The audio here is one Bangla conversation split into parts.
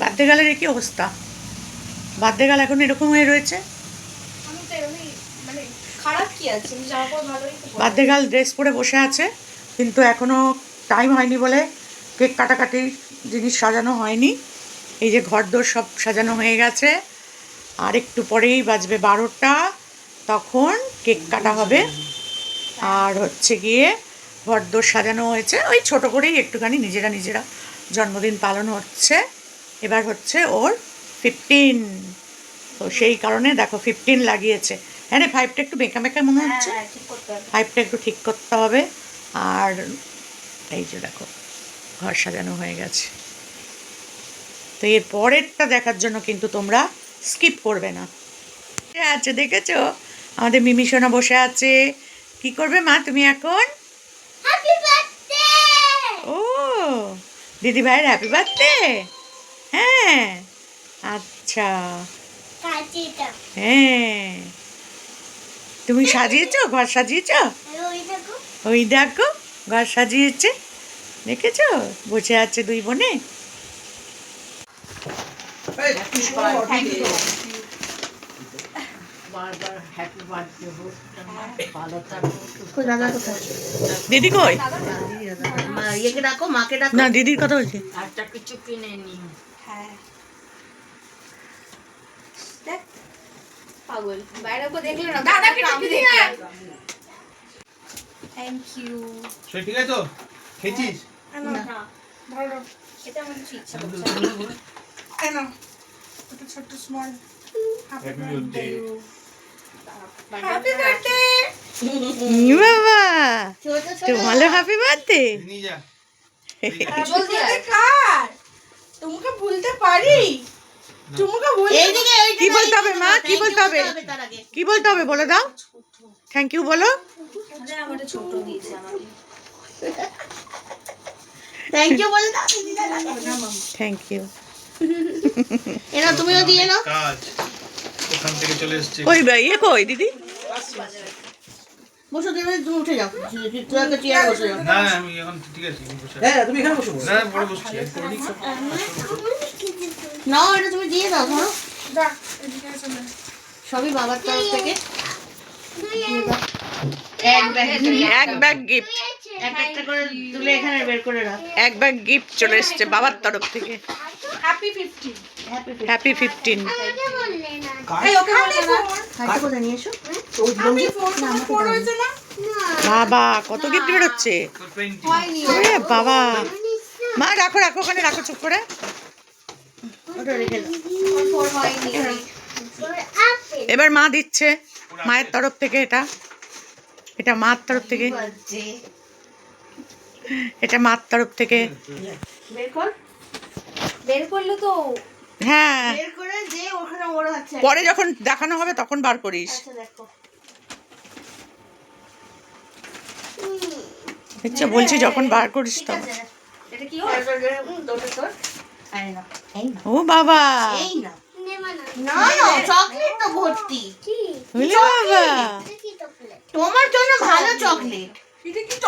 বাদ্যেগালের কি অবস্থা? বাদ্যেগাল এখন এরকম হয়ে রয়েছে। বাদ্যেগাল ড্রেস পরে বসে আছে, কিন্তু এখনো টাইম হয়নি বলে কেক কাটাকাটি জিনিস সাজানো হয়নি। এই যে ঘরদোর সব সাজানো হয়ে গেছে, আর একটু পরেই বাজবে 12টা, তখন কেক কাটা হবে। আর হচ্ছে গিয়ে ঘরদোর সাজানো হয়েছে, ওই ছোট করেই একটুখানি নিজেরা জন্মদিন পালন হচ্ছে। এবার হচ্ছে ওর 15, তো সেই কারণে দেখো 15 লাগিয়েছে। হ্যাঁ রে, 5টা একটু বেঁকা বেঁকা মনে হচ্ছে, 5টা একটু ঠিক করতে হবে। আর এই যে দেখো ঘর সাজানো হয়ে গেছে। তো এর পরেরটা দেখার জন্য কিন্তু তোমরা স্কিপ করবে না। আচ্ছা, দেখেছো আমাদের মিমি সোনা বসে আছে। কি করবে মা তুমি এখন? ও, দিদি ভাইয়ের হ্যাপি বার্থডে। হ্যাঁ, আচ্ছা, হ্যাঁ, তুমি সাজিয়েছো, ঘর সাজিয়েছো? ওই দেখো ঘর সাজিয়েছে, দেখেছো? বসে আছে দুই বোনে। দিদি কই? না, দিদির কথা বলছি। কিছু কিনে নি। হ্যাঁ, পাগল বাইরে কো দেখলে না, দাদা কি দেখে। Thank you. সে ঠিক আছে তো? খেয়েছিস? না, ধরো এটা আমার ইচ্ছা করছে। আই না, এটা ছোট small. Happy birthday. Happy birthday বাবা, তোমারও হ্যাপি বার্থডে। নিয়ে যা, জলদি কার। তোমাকে ভুলতে পারি? তোমাকে বলতে কি বলতে হবে মা? কি বলতে হবে? কি বলতে হবে বলে দাও। থ্যাংক ইউ বলো। আরে আমারে ছোট দিয়েছে আমাকে। থ্যাংক ইউ বলে দাও। Thank you. এরা তুমিও দিয়ে নাও। কাজ ওখান থেকে চলে এসেছে। কই ভাই, এ কই দিদি? বসো, তুমি উঠে যাও, তুই আগে চেয়ারে বসে যাও। না আমি এখন ঠিক আছে, বসে। হ্যাঁ তুমি এখানে বসো। না পরে বসছি। না এটা তুমি দিয়ে দাও, ধরো দাও, এদিকে চলে। সবই বাবার তরফ থেকে এক ব্যাগ গিফট, একটা করে তুলে এখানে বের করে রাখ। এক ব্যাগ গিফট চলে এসেছে বাবার তরফ থেকে। Happy 15, happy 15। এই ওকে বললে না, হাতে করে নিয়ে এসো। আমি ফোন হয়েছে না বাবা, কত গিফট বের হচ্ছে। ওরে বাবা, মা রাখো রাখো ওখানে রাখো, চুপ করে ওটা রেখে দাও। এবার মা দিচ্ছে মায়ের তরফ থেকে, এটা মার তরফ থেকে, এটা মার তরফ থেকে। বের করলে তো হ্যাঁ, বের করে দে, ওখানে ওর আছে, পরে যখন দেখানো হবে তখন বার করিস। আচ্ছা দেখো, দেখছো বলছি যখন বার করিস তখন। এটা কি হয়? তোটা তোর আরে না, এই না। ও বাবা, এই না না না, চকলেট তো ভর্তি। কি বলে বাবা? তোমার জন্য ভালো চকলেট।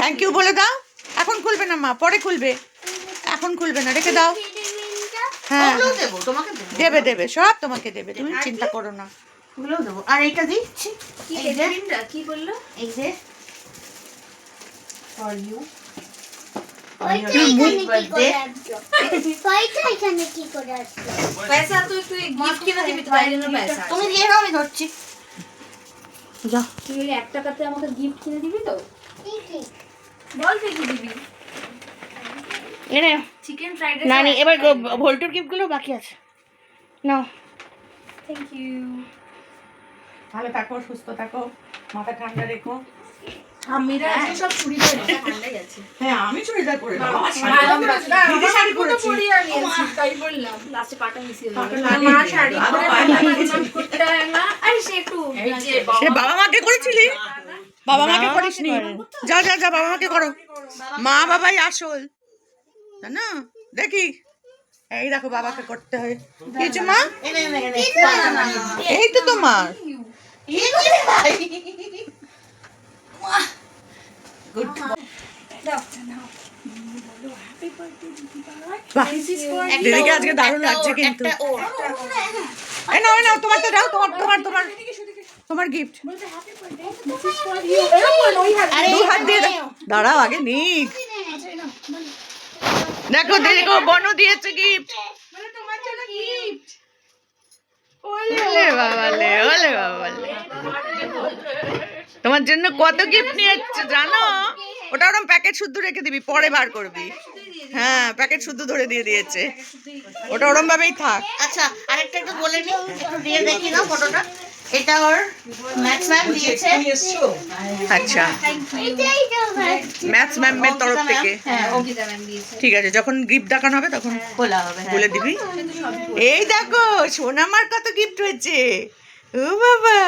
থ্যাংক ইউ বলে দাও। এখন খুলবে না মা, পরে খুলবে, এখন খুলবে না, রেখে দাও। হ্যাঁ দেবো তোমাকে, দেবে দেবে, সব তোমাকে দেবে, তুমি চিন্তা করো না। ওগুলোও দেবো। আর এটা দিচ্ছি, এই যে কি বললো, এই যে ফর ইউ। তুমি দিয়ে দাও, আমি ধরছি। যা, তুই 1 টাকাতে আমাকে গিফট কিনে দিবি তো? বল তুই কি দিবি। এনে চিকেন ফ্রাইড রাইস। নানি এবার ভোল্টুর গিফটগুলো বাকি আছে, নাও। Thank you. ভালো থাকো, সুস্থ থাকো, মাথা ঠান্ডা রেখো। আমিরা আজকে সব চুড়িদার ঠান্ডা গেছে। হ্যাঁ আমি চুড়িদার পরে দাও, আমার শাড়ি দিদি শাড়ি পরেছি, তাই বললাম। লাস্টে পাটা মিশিয়ে দাও। মা শাড়ি পরে নাম করতে হয় না। আরে সে একটু সে বাবা মাকে করেছিলি, বাবা মাকে করিসনি। যা যা যা, বাবা মাকে করো, মা বাবাই আসল, তাই না? দেখি এই দেখো বাবাকে করতে হয়। কিছু মা, এই তো তোমার গুড। বাহ, দিদিকে আজকে দারুণ লাগছে কিন্তু। এই নাও নাও, তোমার তো দাও, তোমার তোমার তোমার তোমার গিফট। দু হাত দিয়ে দাও, দাঁড়াও আগে নিক। দেখো দেখো, বনু দিয়েছে গিফট। ওলে বাবালে, ওলে বাবালে, তোমার জন্য কত গিফট নিয়ে এসেছে জানো? ওটা ওরকম প্যাকেট শুদ্ধ রেখে দিবি, পরে বার করবি। হ্যাঁ, প্যাকেট শুদ্ধ ধরে দিয়ে দিয়েছে, ওটা ওরম ভাবেই থাক। আচ্ছা, আরেকটা একটু বলে নি, একটু দিয়ে দেখি না ফটোটা। এটা ওর ম্যাথস ম্যাম দিয়েছে। আচ্ছা, ম্যাথস ম্যামের তরফ থেকে। ঠিক আছে, যখন গিফট দেখানো হবে তখন বলা হবে, বলে দিবি। এই দেখো সোনামার কত গিফট হয়েছে। ও বাবা,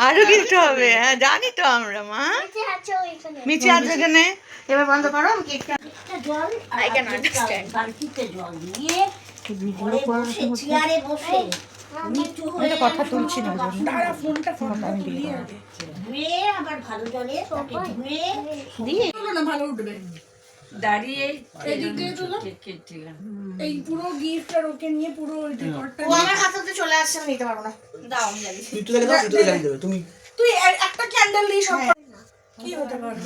আরো গিফট হবে। হ্যাঁ জানি তো আমরা, মা। মিচি আছে এখানে। এবার বন্ধ করো, কেকটা জল I can understand বালতিতে জল দিয়ে ঘরে বসে চেয়ারে বসে নিচু হয়ে কথা তুলছি না, তারা ফোনটা তুলিয়ে আগে ধুয়ে আবার ভালো জলে ওকে ধুয়ে দিয়ে না ভালো উঠবে দাঁড়িয়ে এদিক দিয়ে তুলো। কেটেছিলাম। এই পুরো গিফটটার ওকে নিয়ে পুরো ওই রেকর্ডটা ও আমার হাতে চলে আসছে, আমি নিতে পারবো না। দাও আমি জানি। তুই তো দাও, তুই তো জ্বালিয়ে দেবে তুমি। তুই একটা ক্যান্ডেল দিয়ে সব কি হতে পারে,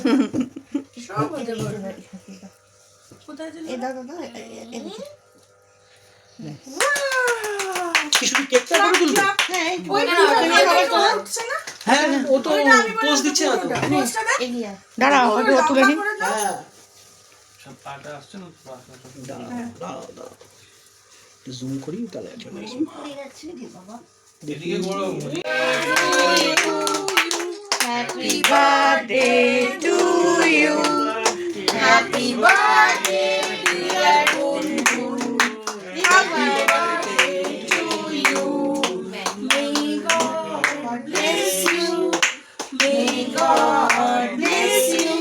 সব হতে পারে। কোথায় চলে এই দাও দাও দাও, কিছু কি কেকটা করে তুলবে? ওই না হচ্ছে না হ্যাঁ, ও তো পোজ দিচ্ছে না তো। পোস্টটা দে এগিয়ে দাঁড়াও আগে ও তুলে নি। হ্যাঁ, সব পাটা আসছে না তো দাও দাও। একটু জুম করি তাহলে চলে আসবে। পড়ে যাচ্ছে রে বাবা এদিকে বড় happy birthday to you, happy birthday dear বন্ধু, happy birthday to you, may God bless you, may God bless you,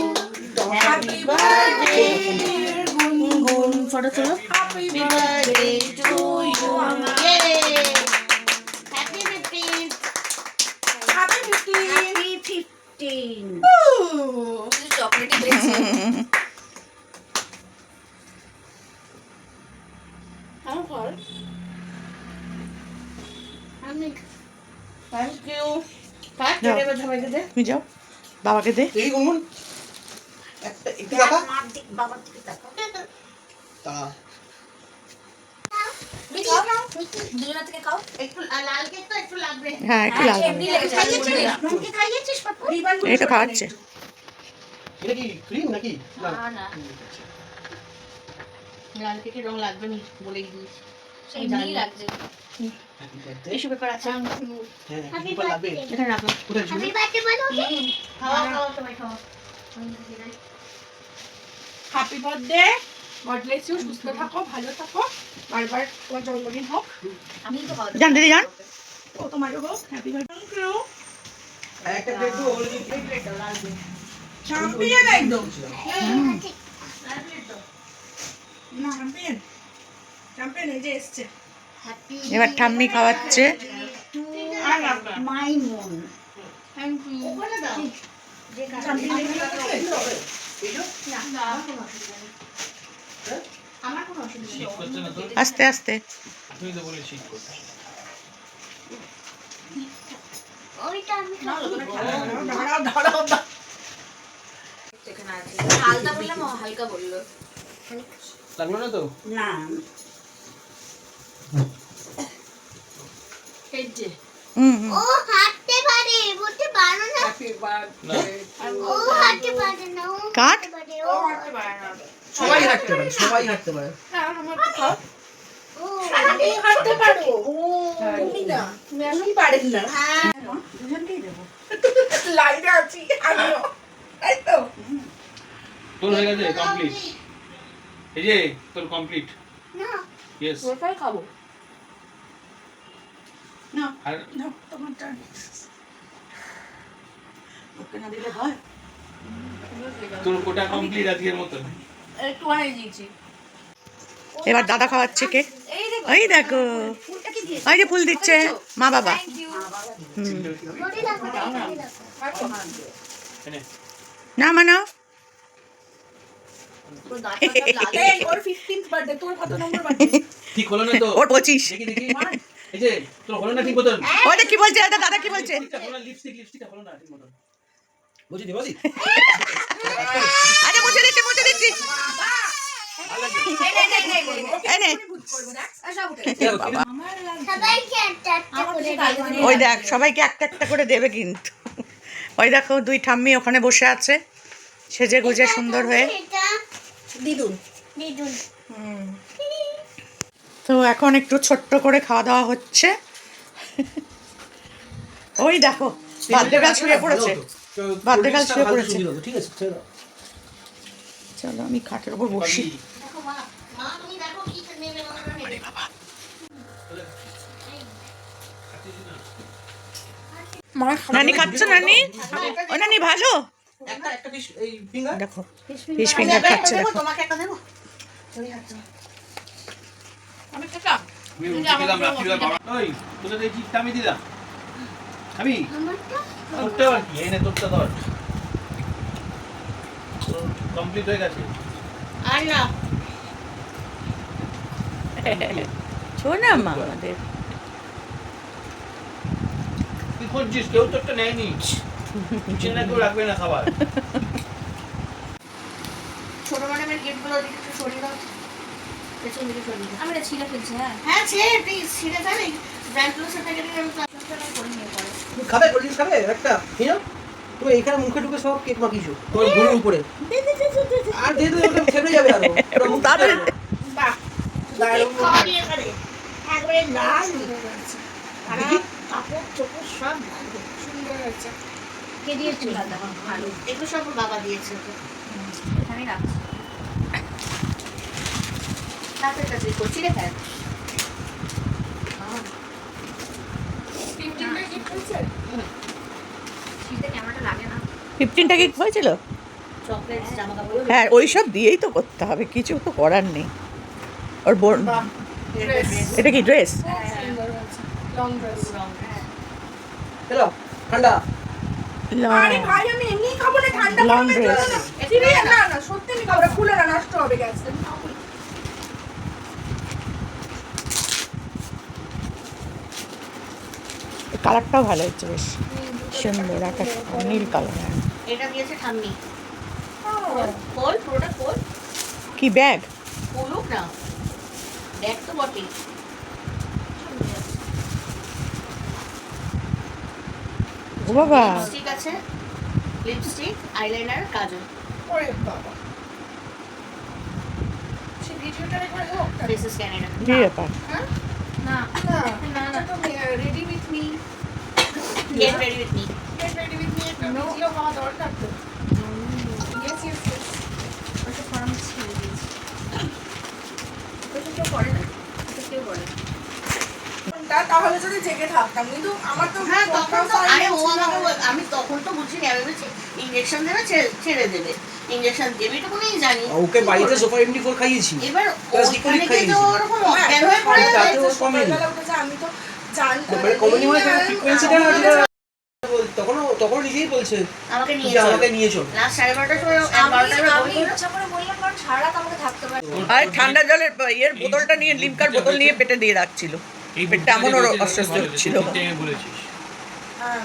happy birthday dear Gungun. Photo তোলো। Happy birthday to you, happy 15th, happy 15 happy 15 chocolate দিয়েছে। আমি থ্যাংক ইউ। কাট করে এবার সবাইকে দে। তুমি যাও, বাবাকে দে। এই গুনগুন একটা একটু দেখা মার দিক বাবার দিকে তাকাও তা দুজনের থেকে খাও। একটু লাল কেক তো একটু লাগবে। হ্যাঁ একটু লাগবে। এমনি লেগেছে। মুখে খাইয়েছিস পাপা এই তো খাওয়াচ্ছে। এটা কি ক্রিম নাকি? না না লাল কেকের রং লাগবে না বলেই দিয়েছি। এমনি লাগছে। Happy birthday. টিস্যু পেপার আছে? হ্যাঁ, হ্যাপি পেপার লাগবে। বার্থডে এখানে রাখো। কোথায় ছিল? হ্যাপি বার্থডে বলো খাওয়া খাওয়া সবাই খাওয়া। Happy birthday, God bless you, সুস্থ থাকো, ভালো থাকো, বারবার তোমার জন্মদিন হোক, আমি তো খাওয়া যান দিদি যান। ও তোমারও হোক। হ্যাপি বার্থডে একটা প্লেট তো অলরেডি চ্যাম্পিয়ন একদম না চ্যাম্পিয়ন এই যে এসছে। হ্যাপি এবার ঠাম্মি খাওয়াচ্ছে। মাই মন থ্যাংক ইউ। আমার কোনো অসুবিধা শীত করছে না তো? আস্তে আস্তে। তুমি তো বলে শীত করছে। ওইটা আমি খাবো দাঁড়াও দাঁড়াও এখানে আছে। হালকা বললাম, ও হালকা বললো। লাগলো না তো? না এই যে হুম হুম। ও হাঁটতে পারে বলতে পারো না হ্যাপি বার্থডে ও হাঁটতে পারে না ও কাট। হাঁটতে পারে ও ও হাঁটতে পারে না সবাই হাঁটতে পারে, সবাই হাঁটতে পারে। আমার তো খাও ও তুমি হাঁটতে পারো ও তুমি না তুমি এখন পারেন না দুজনকেই দেবো। লাইনে আছি আমিও তাই তো তোর হয়ে গেছে কমপ্লিট। এই যে তোর কমপ্লিট। না ইয়েস। ওটাই খাবো। না আর না তোমার টার্ন ওকে না দিলে হয়। তোর কোটা কমপ্লিট আজকের মতন। একটু বানিয়ে দিয়েছি। এবার দাদা খাওয়াচ্ছে কে? এই দেখো, ওই যে ফুল দিচ্ছে মা বাবা। হুম। বডি লাগবে বডি লাগবে এনে না মানাও। পুরো দাঁতটা লাল হয়ে এই ওর 15th বার্থডে, তোর কত নম্বর বার্থডে? ঠিক হলো না তো ওর 25। দেখি দেখি এই যে তোর হলো না ঠিক মতন ওইটা কি বলছে এটা দাদা কি বলছে? লিপস্টিক হলো না ঠিক মতন বলছি দেবাদি আরে মুছে দিচ্ছি এই নে। সবাইকে একটা একটা করে দেবো। ওই দেখ সবাইকে একটা একটা করে দেবে কিন্তু। ওই দেখো দুই ঠাম্মি ওখানে বসে আছে সেজে গুজে সুন্দর হয়ে। এটা দিদুন। দিদুন। তো এখন একটু ছোট্ট করে খাওয়া দাওয়া হচ্ছে। ওই দেখো বাদ্যকাল শুয়ে পড়েছে। বাদ্যকাল শুয়ে পড়েছে। ঠিক আছে ছেড়ে দাও। চলো আমি খাটের উপর বসি। দেখো মা, মা তুমি দেখো কি নেবে মনে নেবে। নানি খাচ্ছ নানি? ও নানি ভালো? একটা পিস এই ফিঙ্গার দেখো ফিশ ফিঙ্গার খাচ্ছে দেবো, দেখো। তোমাকে একটা দেবো। আমি খেলাম আমি উঠে গেলাম রাত্রিবেলা বাবা ওই তোদের এই চিপটা আমি দিলাম আমি তোরটা আর কি এই নে তোরটা ধর কমপ্লিট হয়ে গেছে আর না শোনা মা আমাদের তুই খুঁজছিস কেউ তোরটা নেয়নি চিন্তা কেউ রাখবে না খাবার ছোট ম্যাডামের গিফটগুলো দিকে একটু সরিয়ে দাও। পেছন দিকে সরিয়ে দাও। আমি এটা ছিঁড়ে ফেলছি। হ্যাঁ হ্যাঁ প্লিজ ছিঁড়ে যাবে। ব্র্যান্ড ক্লোজের প্যাকেটে আমি প্লাস্টিকটা করে নিয়ে পড়ে। তুমি খাবে কোল্ড ড্রিঙ্কস খাবে একটা হিনো তুমি এইখানে মুখে ঢুকে সব কেক মাখিছো তোমার গুঁড়োর উপরে আর দিয়ে দিলে ওটা ফেলে যাবে আরো পুরো মুখ তাড়াতাড়ি। বাহ, দাঁড়াও। খাওয়া নিয়ে এখানে একবারে লাল হয়ে গেছে। আর কাপড় চোপড় সব ভালো সুন্দর হয়েছে। কে দিয়েছিল? ভালো, এগুলো সব ওর বাবা দিয়েছে ওকে। এখানেই রাখছি। তাড়াতাড়ি তাড়াতাড়ি করছি রে হ্যাঁ। 15টা গিফট হয়েছে? ছিঁড়তে ক্যামেরাটা লাগে না। 15টা কি হয়েছিল? চকলেট জামা কাপড় হ্যাঁ ওই সব দিয়েই তো করতে হবে, কিছু তো করার নেই। ওর বোন এটা কি ড্রেস? সুন্দর হয়েছে। Long dress. চলো ঠান্ডা আরে ভাই আমি এমনি খাবো না, ঠান্ডা Long গরমের dress. জন্য না। সিরিয়াস না না সত্যি আমি খাবো না, খুলে না নষ্ট হবে গ্যাস। কালারটাও ভালো হচ্ছে বেশ সুন্দর আকাশ নীল কালার। এটা দিয়েছে ঠাম্মি। খোল পুরোটা খোল। কি ব্যাগ? খুলুক না, দেখ তো বটেই। ও বাবা লিপস্টিক আছে, লিপস্টিক, আইলাইনার, কাজল, ওরে বাবা। সে ভিডিওটা রেখে হোক। Faces Canada. কি ব্যাপার? না না না না তো ready with me, get ready with me. Get ready with me একটা ভিডিও হওয়া দরকার তো। Yes yes yes. ওটা ফর্ম ছিঁড়ে দিয়েছি। ওটা কেউ করে না, ওটা কেউ করে না। তাহলে যদি জেগে থাকতাম, কিন্তু আমার তো হ্যাঁ তখন তো silent আরে ও ছিল। আমাকে আমি তখন তো বুঝিনি, আমি বলছি ইঞ্জেকশন দেবে ছেড়ে দেবে, ইঞ্জেকশন দেবে এটুকুনি জানি। ওকে বাড়িতে সোফা এমডি4 খাইয়েছি এবার Plus ওখানে liquid গিয়ে তো খাইয়েছি। ওরকম হ্যাঁ, অজ্ঞান হয়ে পড়ে তাতে যায়। ও কমেনি। সকালবেলা উঠেছে, আমি তো জানতাম মানে কমেনি মানে ফ্রিকোয়েন্সিটা না যেটা তখন নিজেই বলছে আমাকে নিয়ে যে চলো। আমাকে নিয়ে চল রাত 12:30টার সময় আমি 12টার আমি সময় ইচ্ছা করে বললাম কারণ সারা রাত আমাকে থাকতে পারে। আর ঠান্ডা জলের ইয়ের বোতলটা নিয়ে লিমকার বোতল নিয়ে পেটে দিয়ে রাখছিল। পেটটা এমন ওর অস্বস্তি হচ্ছিল। বলেছিস হ্যাঁ।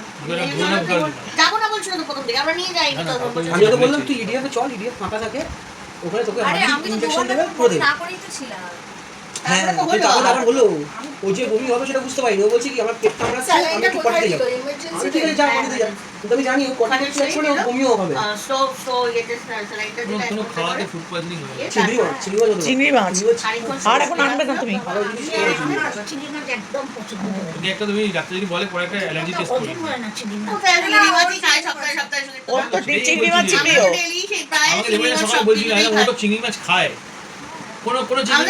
যাবো না বলছিল তো প্রথম থেকে, আমরা নিয়ে যাইনি তো। আমি তো বললাম তুই ইডিয়াতে চল, ইডিয়া ফাঁকা থাকে ওখানে তোকে আরে আমি তো ইনজেকশন দেবে করে দেবে। না করেই তো ছিলাম। হ্যাঁ তুই তখন আবার হলো ও যে বমি হবে সেটা বুঝতে পারিনি, ও বলছে কি আমার পেট কামড়াচ্ছে আমি স্যালাইনটা একটু কোথায় পড়তে দিল? যাবো। ইমার্জেন্সি আমি ঠিক আছে যা পড়তে যা, কিন্তু আমি জানি ও কন্টিনিউ চেক করে ও বমিও হবে। কোনো খাওয়াতে ফুড পয়জনিং হয় চিংড়ি মাছ চিংড়ি মাছ। আর এখন আনবে না তুমি? ভালো জিনিস খেয়ে চিংড়ি মাছ। চিংড়ি মাছ একদম পছন্দ করি যদি একটা তুমি ডাক্তার যদি বলে পরে একটা অ্যালার্জি টেস্ট করি ওজন হয় না চিংড়ি মাছ। ওর তো চিংড়ি মাছ প্রিয়। আমাকে দেবে সবাই বলছিল ও তো চিংড়ি মাছ খায় কোনো চিংড়ি মাছ